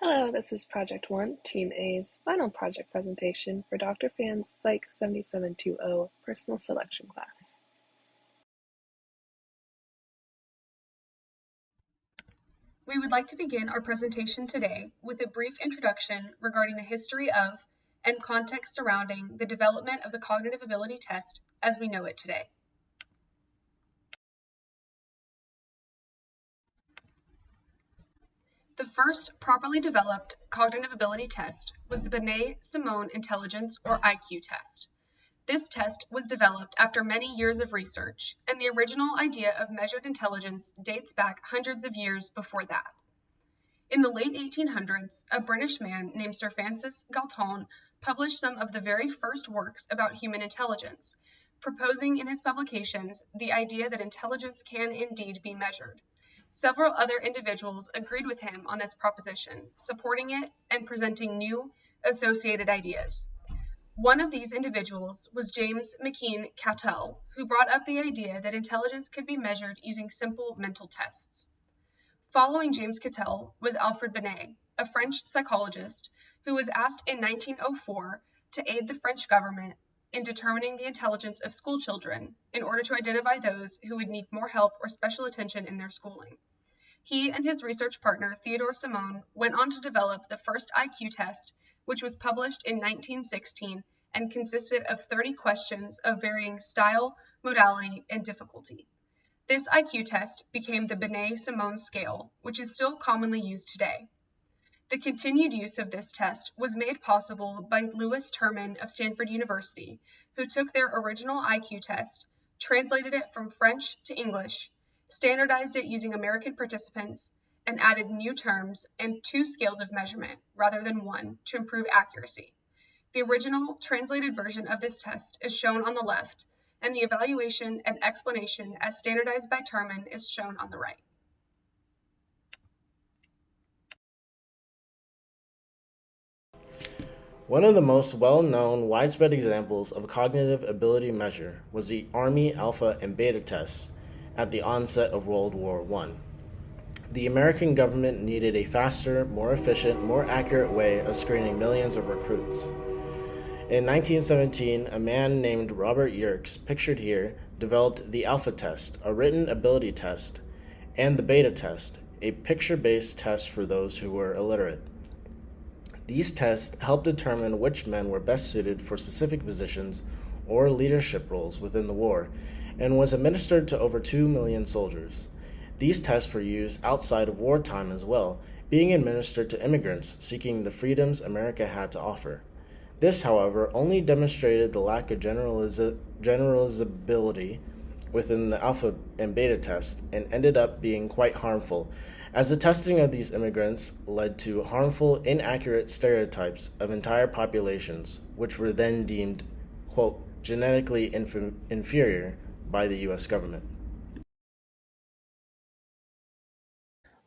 Hello, this is Project 1, Team A's final project presentation for Dr. Fan's Psych 7720 Personal Selection class. We would like to begin our presentation today with a brief introduction regarding the history of and context surrounding the development of the cognitive ability test as we know it today. The first properly developed cognitive ability test was the Binet-Simon Intelligence or IQ test. This test was developed after many years of research, and the original idea of measured intelligence dates back hundreds of years before that. In the late 1800s, a British man named Sir Francis Galton published some of the very first works about human intelligence, proposing in his publications the idea that intelligence can indeed be measured. Several other individuals agreed with him on this proposition, supporting it and presenting new associated ideas. One of these individuals was James McKeen Cattell, who brought up the idea that intelligence could be measured using simple mental tests. Following James Cattell was Alfred Binet, a French psychologist who was asked in 1904 to aid the French government in determining the intelligence of school children in order to identify those who would need more help or special attention in their schooling. He and his research partner, Theodore Simon, went on to develop the first IQ test, which was published in 1916 and consisted of 30 questions of varying style, modality, and difficulty. This IQ test became the Binet-Simon scale, which is still commonly used today. The continued use of this test was made possible by Louis Terman of Stanford University, who took their original IQ test, translated it from French to English, standardized it using American participants, and added new terms and 2 scales of measurement rather than 1 to improve accuracy. The original translated version of this test is shown on the left, and the evaluation and explanation as standardized by Terman is shown on the right. One of the most well-known widespread examples of a cognitive ability measure was the Army Alpha and Beta tests at the onset of World War I. The American government needed a faster, more efficient, more accurate way of screening millions of recruits. In 1917, a man named Robert Yerkes, pictured here, developed the Alpha test, a written ability test, and the Beta test, a picture-based test for those who were illiterate. These tests helped determine which men were best suited for specific positions or leadership roles within the war, and was administered to over 2 million soldiers. These tests were used outside of wartime as well, being administered to immigrants seeking the freedoms America had to offer. This, however, only demonstrated the lack of generalizability within the Alpha and Beta test and ended up being quite harmful, as the testing of these immigrants led to harmful, inaccurate stereotypes of entire populations, which were then deemed, quote, genetically inferior by the U.S. government.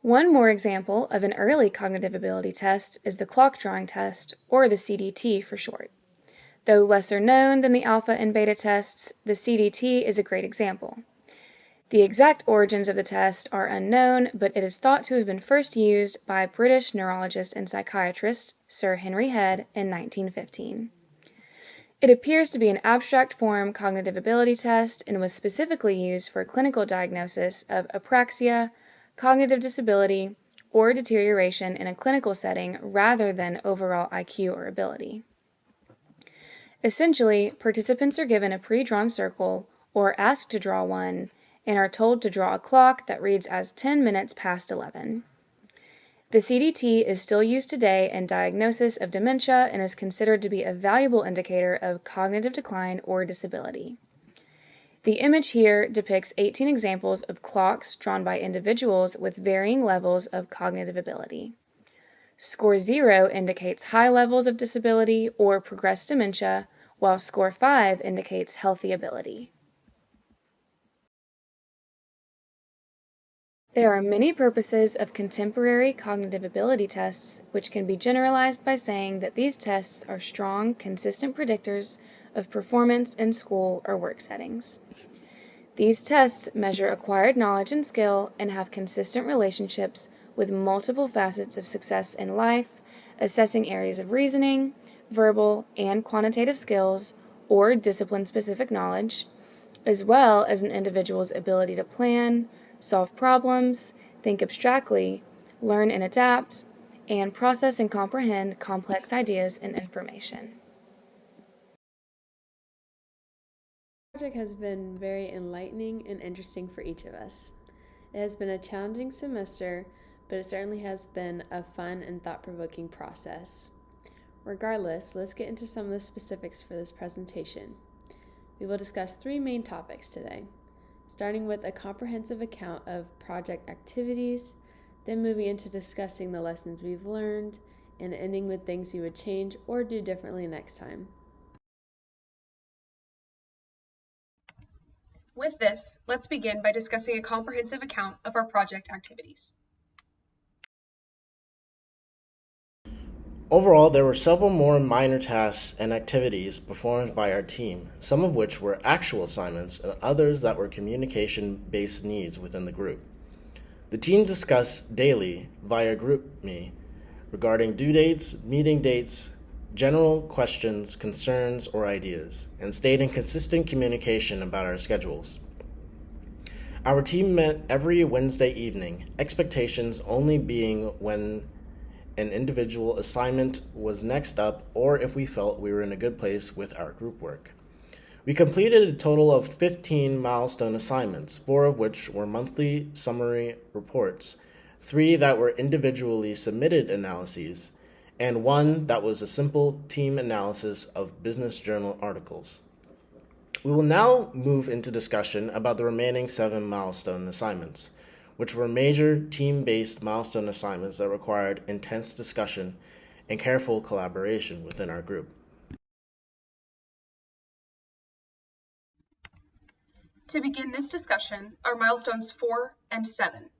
One more example of an early cognitive ability test is the clock drawing test, or the CDT for short. Though lesser known than the alpha and beta tests, the CDT is a great example. The exact origins of the test are unknown, but it is thought to have been first used by British neurologist and psychiatrist Sir Henry Head in 1915. It appears to be an abstract form cognitive ability test and was specifically used for clinical diagnosis of apraxia, cognitive disability, or deterioration in a clinical setting rather than overall IQ or ability. Essentially, participants are given a pre-drawn circle or asked to draw one and are told to draw a clock that reads as 10 minutes past 11. The CDT is still used today in diagnosis of dementia and is considered to be a valuable indicator of cognitive decline or disability. The image here depicts 18 examples of clocks drawn by individuals with varying levels of cognitive ability. Score 0 indicates high levels of disability or progressed dementia, while score 5 indicates healthy ability. There are many purposes of contemporary cognitive ability tests, which can be generalized by saying that these tests are strong, consistent predictors of performance in school or work settings. These tests measure acquired knowledge and skill and have consistent relationships with multiple facets of success in life, assessing areas of reasoning, verbal and quantitative skills, or discipline-specific knowledge, as well as an individual's ability to plan, solve problems, think abstractly, learn and adapt, and process and comprehend complex ideas and information. This project has been very enlightening and interesting for each of us. It has been a challenging semester, but it certainly has been a fun and thought-provoking process. Regardless, let's get into some of the specifics for this presentation. We will discuss 3 main topics today, starting with a comprehensive account of project activities, then moving into discussing the lessons we've learned, and ending with things you would change or do differently next time. With this, let's begin by discussing a comprehensive account of our project activities. Overall, there were several more minor tasks and activities performed by our team, some of which were actual assignments and others that were communication-based needs within the group. The team discussed daily via GroupMe regarding due dates, meeting dates, general questions, concerns, or ideas, and stayed in consistent communication about our schedules. Our team met every Wednesday evening, expectations only being when an individual assignment was next up or if we felt we were in a good place with our group work. We completed a total of 15 milestone assignments, 4 of which were monthly summary reports, 3 that were individually submitted analyses, and 1 that was a simple team analysis of business journal articles. We will now move into discussion about the remaining 7 milestone assignments, which were major team-based milestone assignments that required intense discussion and careful collaboration within our group. To begin this discussion are milestones 4 and 7.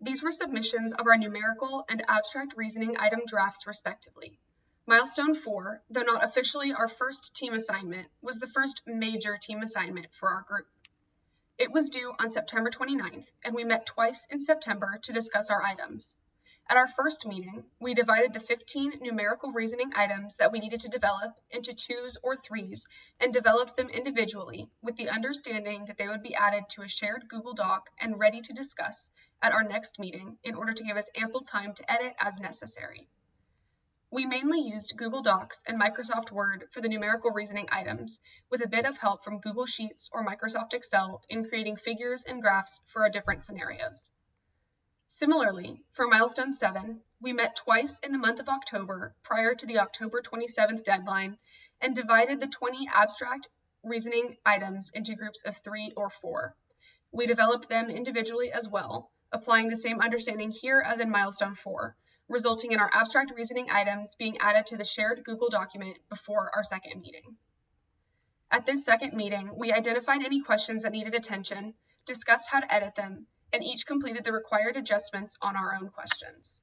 These were submissions of our numerical and abstract reasoning item drafts respectively. Milestone 4, though not officially our first team assignment, was the first major team assignment for our group. It was due on September 29th, and we met twice in September to discuss our items. At our first meeting, we divided the 15 numerical reasoning items that we needed to develop into 2s or 3s and developed them individually with the understanding that they would be added to a shared Google Doc and ready to discuss at our next meeting in order to give us ample time to edit as necessary. We mainly used Google Docs and Microsoft Word for the numerical reasoning items, with a bit of help from Google Sheets or Microsoft Excel in creating figures and graphs for our different scenarios. Similarly, for milestone 7, we met twice in the month of October prior to the October 27th deadline and divided the 20 abstract reasoning items into groups of 3 or 4. We developed them individually as well, applying the same understanding here as in milestone 4, resulting in our abstract reasoning items being added to the shared Google document before our second meeting. At this second meeting, we identified any questions that needed attention, discussed how to edit them, and each completed the required adjustments on our own questions.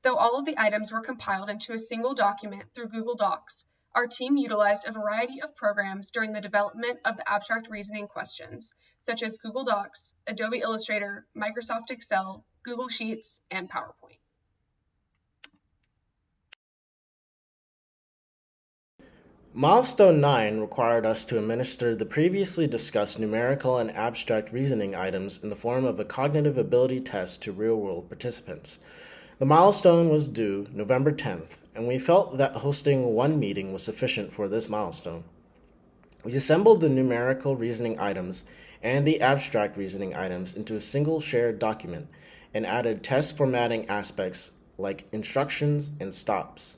Though all of the items were compiled into a single document through Google Docs, our team utilized a variety of programs during the development of the abstract reasoning questions, such as Google Docs, Adobe Illustrator, Microsoft Excel, Google Sheets, and PowerPoint. Milestone 9 required us to administer the previously discussed numerical and abstract reasoning items in the form of a cognitive ability test to real-world participants. The milestone was due November 10th, and we felt that hosting one meeting was sufficient for this milestone. We assembled the numerical reasoning items and the abstract reasoning items into a single shared document and added test formatting aspects like instructions and stops.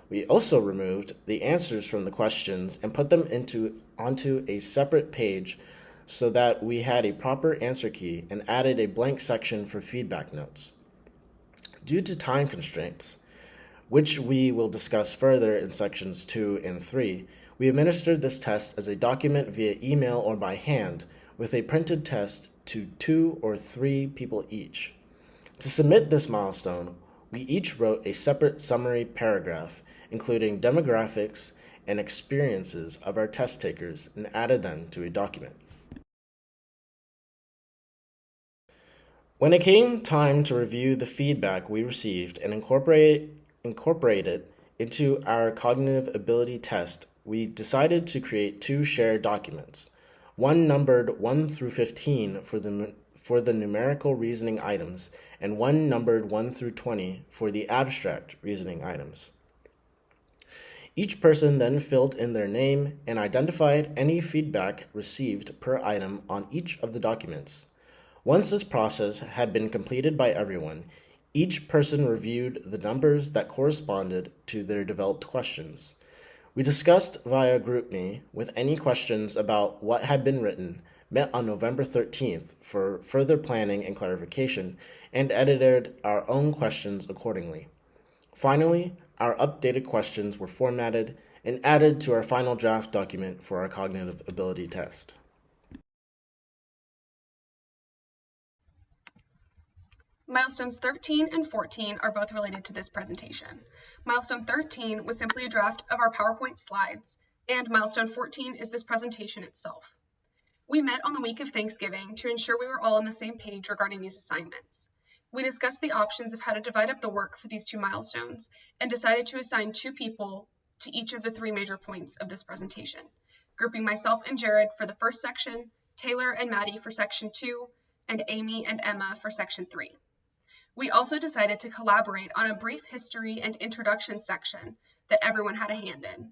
We also removed the answers from the questions and put them onto a separate page so that we had a proper answer key and added a blank section for feedback notes. Due to time constraints, which we will discuss further in sections 2 and 3, we administered this test as a document via email or by hand with a printed test to 2 or 3 people each. To submit this milestone, we each wrote a separate summary paragraph including demographics and experiences of our test takers, and added them to a document. When it came time to review the feedback we received and incorporate it into our cognitive ability test, we decided to create two shared documents, one numbered 1 through 15 for the numerical reasoning items, and one numbered 1 through 20 for the abstract reasoning items. Each person then filled in their name and identified any feedback received per item on each of the documents. Once this process had been completed by everyone, each person reviewed the numbers that corresponded to their developed questions. We discussed via GroupMe with any questions about what had been written, met on November 13th for further planning and clarification, and edited our own questions accordingly. Finally, our updated questions were formatted and added to our final draft document for our cognitive ability test. Milestones 13 and 14 are both related to this presentation. Milestone 13 was simply a draft of our PowerPoint slides, and milestone 14 is this presentation itself. We met on the week of Thanksgiving to ensure we were all on the same page regarding these assignments. We discussed the options of how to divide up the work for these two milestones and decided to assign 2 people to each of the 3 major points of this presentation, grouping myself and Jared for the first section, Taylor and Maddie for section 2, and Amy and Emma for section 3. We also decided to collaborate on a brief history and introduction section that everyone had a hand in.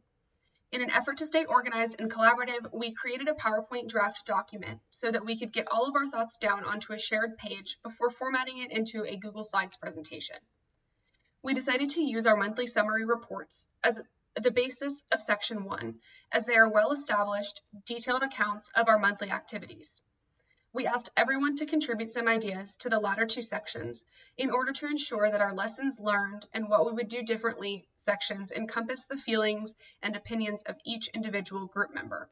In an effort to stay organized and collaborative, we created a PowerPoint draft document so that we could get all of our thoughts down onto a shared page before formatting it into a Google Slides presentation. We decided to use our monthly summary reports as the basis of section 1, as they are well-established, detailed accounts of our monthly activities. We asked everyone to contribute some ideas to the latter 2 sections in order to ensure that our lessons learned and what we would do differently sections encompass the feelings and opinions of each individual group member.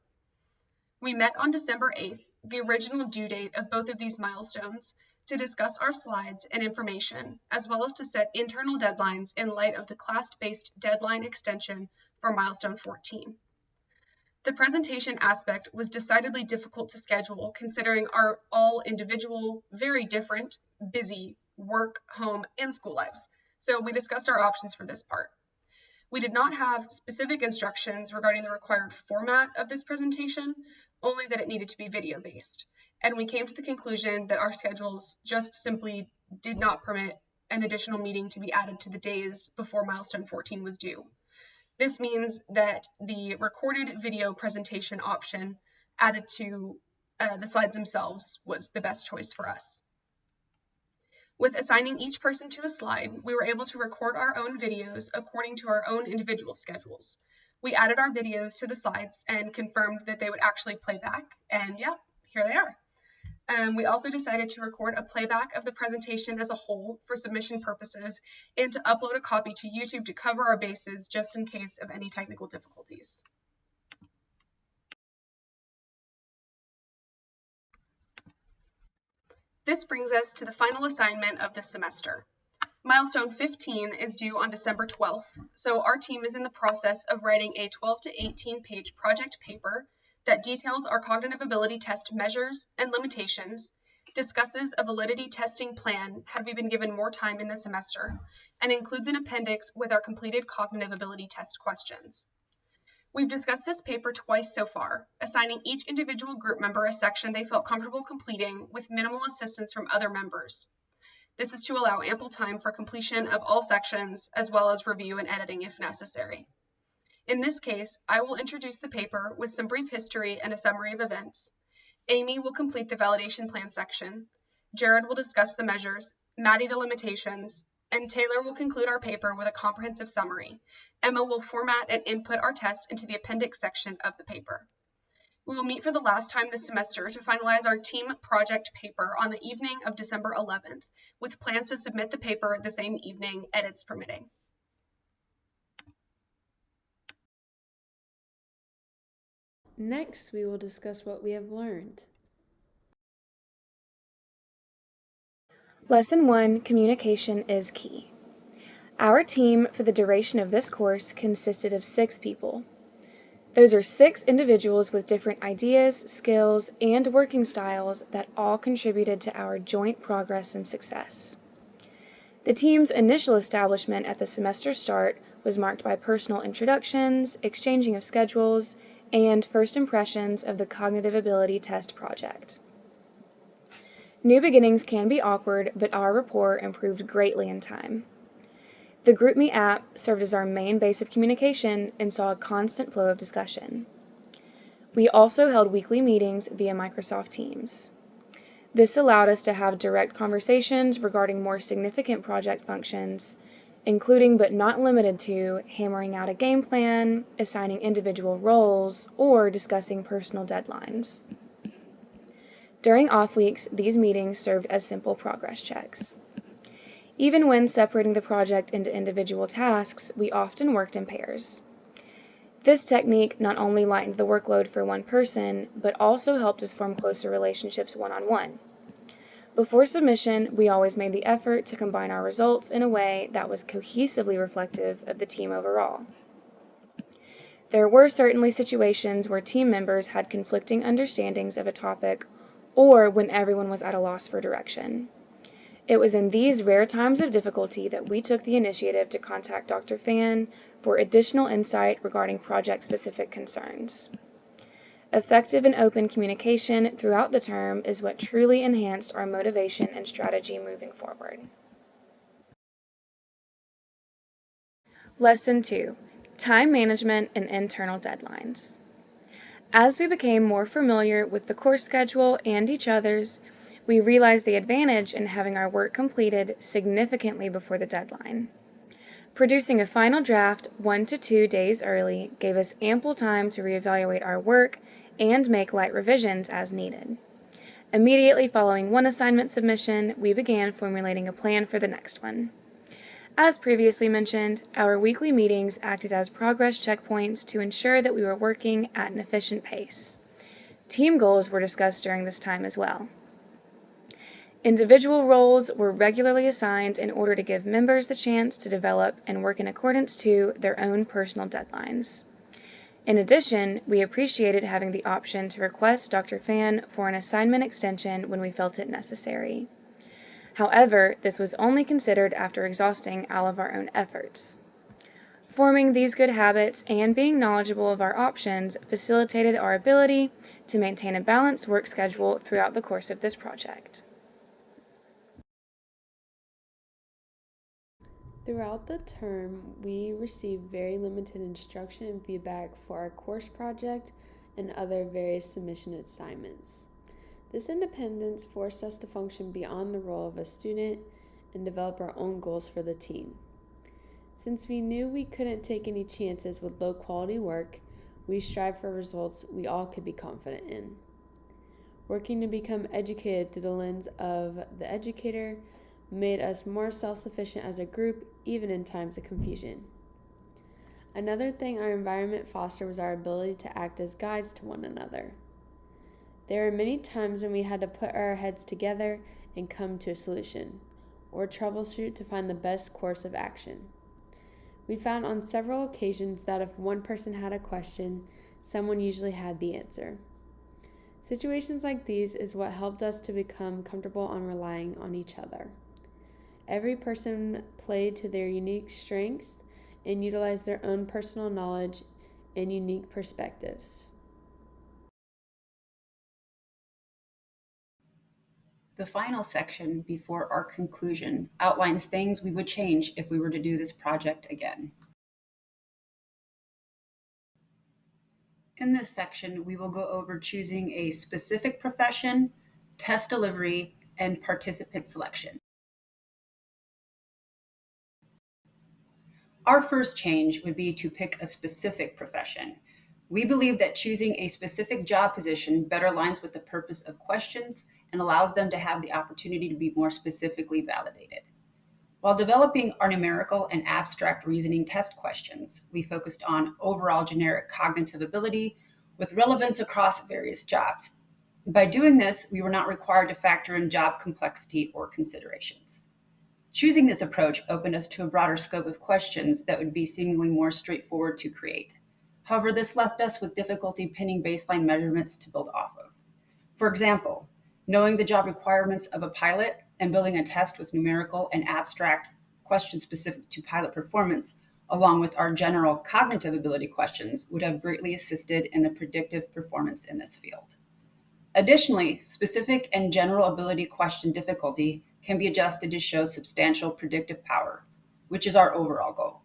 We met on December 8th, the original due date of both of these milestones, to discuss our slides and information, as well as to set internal deadlines in light of the class-based deadline extension for milestone 14. The presentation aspect was decidedly difficult to schedule considering our all individual, very different, busy work, home, and school lives. So we discussed our options for this part. We did not have specific instructions regarding the required format of this presentation, only that it needed to be video-based. And we came to the conclusion that our schedules just simply did not permit an additional meeting to be added to the days before milestone 14 was due. This means that the recorded video presentation option added to the slides themselves was the best choice for us. With assigning each person to a slide, we were able to record our own videos according to our own individual schedules. We added our videos to the slides and confirmed that they would actually play back, and yeah, here they are. We also decided to record a playback of the presentation as a whole for submission purposes and to upload a copy to YouTube to cover our bases just in case of any technical difficulties. This brings us to the final assignment of this semester. Milestone 15 is due on December 12th, so our team is in the process of writing a 12 to 18 page project paper that details our cognitive ability test measures and limitations, discusses a validity testing plan had we been given more time in the semester, and includes an appendix with our completed cognitive ability test questions. We've discussed this paper twice so far, assigning each individual group member a section they felt comfortable completing with minimal assistance from other members. This is to allow ample time for completion of all sections, as well as review and editing if necessary. In this case, I will introduce the paper with some brief history and a summary of events. Amy will complete the validation plan section. Jared will discuss the measures, Maddie the limitations, and Taylor will conclude our paper with a comprehensive summary. Emma will format and input our tests into the appendix section of the paper. We will meet for the last time this semester to finalize our team project paper on the evening of December 11th, with plans to submit the paper the same evening, edits permitting. Next, we will discuss what we have learned. Lesson 1, Communication is key. Our team for the duration of this course consisted of 6 people. Those are 6 individuals with different ideas, skills, and working styles that all contributed to our joint progress and success. The team's initial establishment at the semester start was marked by personal introductions, exchanging of schedules, and first impressions of the Cognitive Ability Test project. New beginnings can be awkward, but our rapport improved greatly in time. The GroupMe app served as our main base of communication and saw a constant flow of discussion. We also held weekly meetings via Microsoft Teams. This allowed us to have direct conversations regarding more significant project functions, including but not limited to hammering out a game plan, assigning individual roles, or discussing personal deadlines. During off weeks, these meetings served as simple progress checks. Even when separating the project into individual tasks, we often worked in pairs. This technique not only lightened the workload for one person, but also helped us form closer relationships one-on-one. Before submission, we always made the effort to combine our results in a way that was cohesively reflective of the team overall. There were certainly situations where team members had conflicting understandings of a topic or when everyone was at a loss for direction. It was in these rare times of difficulty that we took the initiative to contact Dr. Fan for additional insight regarding project-specific concerns. Effective and open communication throughout the term is what truly enhanced our motivation and strategy moving forward. Lesson 2: Time Management and Internal Deadlines. As we became more familiar with the course schedule and each other's, we realized the advantage in having our work completed significantly before the deadline. Producing a final draft 1 to 2 days early gave us ample time to reevaluate our work and make light revisions as needed. Immediately following one assignment submission, we began formulating a plan for the next one. As previously mentioned, our weekly meetings acted as progress checkpoints to ensure that we were working at an efficient pace. Team goals were discussed during this time as well. Individual roles were regularly assigned in order to give members the chance to develop and work in accordance to their own personal deadlines. In addition, we appreciated having the option to request Dr. Fan for an assignment extension when we felt it necessary. However, this was only considered after exhausting all of our own efforts. Forming these good habits and being knowledgeable of our options facilitated our ability to maintain a balanced work schedule throughout the course of this project. Throughout the term, we received very limited instruction and feedback for our course project and other various submission assignments. This independence forced us to function beyond the role of a student and develop our own goals for the team. Since we knew we couldn't take any chances with low-quality work, we strived for results we all could be confident in. Working to become educated through the lens of the educator made us more self-sufficient as a group, even in times of confusion. Another thing our environment fostered was our ability to act as guides to one another. There were many times when we had to put our heads together and come to a solution, or troubleshoot to find the best course of action. We found on several occasions that if one person had a question, someone usually had the answer. Situations like these is what helped us to become comfortable on relying on each other. Every person played to their unique strengths and utilized their own personal knowledge and unique perspectives. The final section before our conclusion outlines things we would change if we were to do this project again. In this section, we will go over choosing a specific profession, test delivery, and participant selection. Our first change would be to pick a specific profession. We believe that choosing a specific job position better aligns with the purpose of questions and allows them to have the opportunity to be more specifically validated. While developing our numerical and abstract reasoning test questions, we focused on overall generic cognitive ability with relevance across various jobs. By doing this, we were not required to factor in job complexity or considerations. Choosing this approach opened us to a broader scope of questions that would be seemingly more straightforward to create. However, this left us with difficulty pinning baseline measurements to build off of. For example, knowing the job requirements of a pilot and building a test with numerical and abstract questions specific to pilot performance, along with our general cognitive ability questions, would have greatly assisted in the predictive performance in this field. Additionally, specific and general ability question difficulty can be adjusted to show substantial predictive power, which is our overall goal.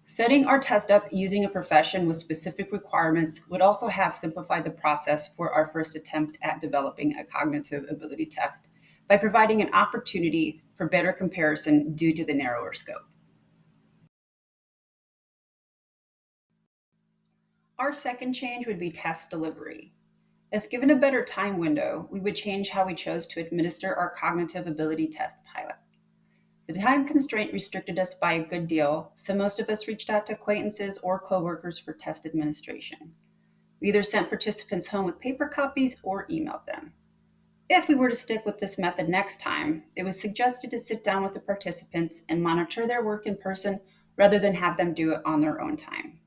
Setting our test up using a profession with specific requirements would also have simplified the process for our first attempt at developing a cognitive ability test by providing an opportunity for better comparison due to the narrower scope. Our second change would be test delivery. If given a better time window, we would change how we chose to administer our cognitive ability test pilot. The time constraint restricted us by a good deal, so most of us reached out to acquaintances or coworkers for test administration. We either sent participants home with paper copies or emailed them. If we were to stick with this method next time, it was suggested to sit down with the participants and monitor their work in person rather than have them do it on their own time.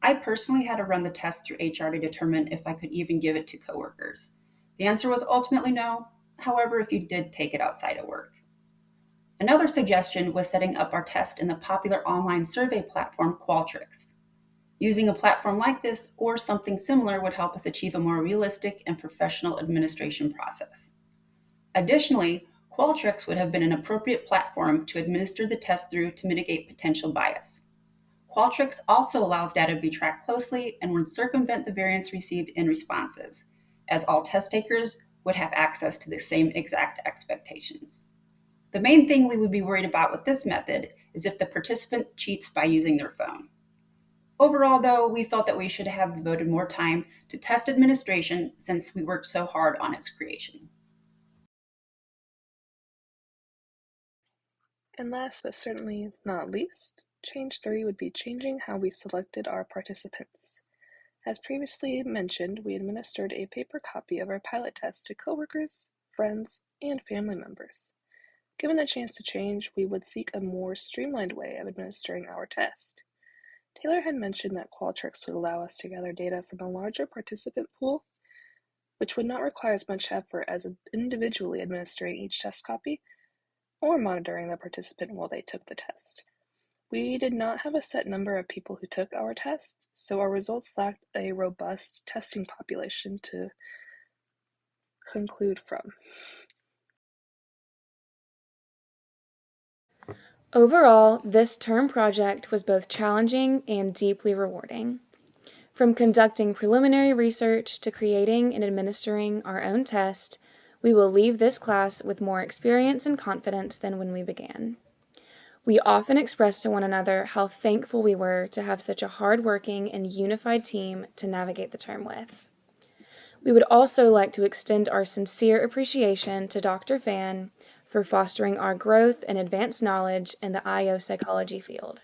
I personally had to run the test through HR to determine if I could even give it to coworkers. The answer was ultimately no, however, if you did take it outside of work. Another suggestion was setting up our test in the popular online survey platform Qualtrics. Using a platform like this or something similar would help us achieve a more realistic and professional administration process. Additionally, Qualtrics would have been an appropriate platform to administer the test through to mitigate potential bias. Qualtrics also allows data to be tracked closely and would circumvent the variance received in responses, as all test takers would have access to the same exact expectations. The main thing we would be worried about with this method is if the participant cheats by using their phone. Overall, though, we felt that we should have devoted more time to test administration since we worked so hard on its creation. And last but certainly not least, change 3 would be changing how we selected our participants. As previously mentioned, we administered a paper copy of our pilot test to coworkers, friends, and family members. Given the chance to change, we would seek a more streamlined way of administering our test. Taylor had mentioned that Qualtrics would allow us to gather data from a larger participant pool, which would not require as much effort as individually administering each test copy or monitoring the participant while they took the test. We did not have a set number of people who took our test, so our results lacked a robust testing population to conclude from. Overall, this term project was both challenging and deeply rewarding. From conducting preliminary research to creating and administering our own test, we will leave this class with more experience and confidence than when we began. We often expressed to one another how thankful we were to have such a hard-working and unified team to navigate the term with. We would also like to extend our sincere appreciation to Dr. Fan for fostering our growth and advanced knowledge in the IO psychology field.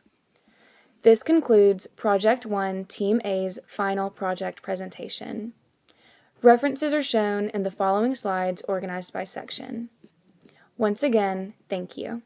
This concludes Project 1 Team A's final project presentation. References are shown in the following slides organized by section. Once again, thank you.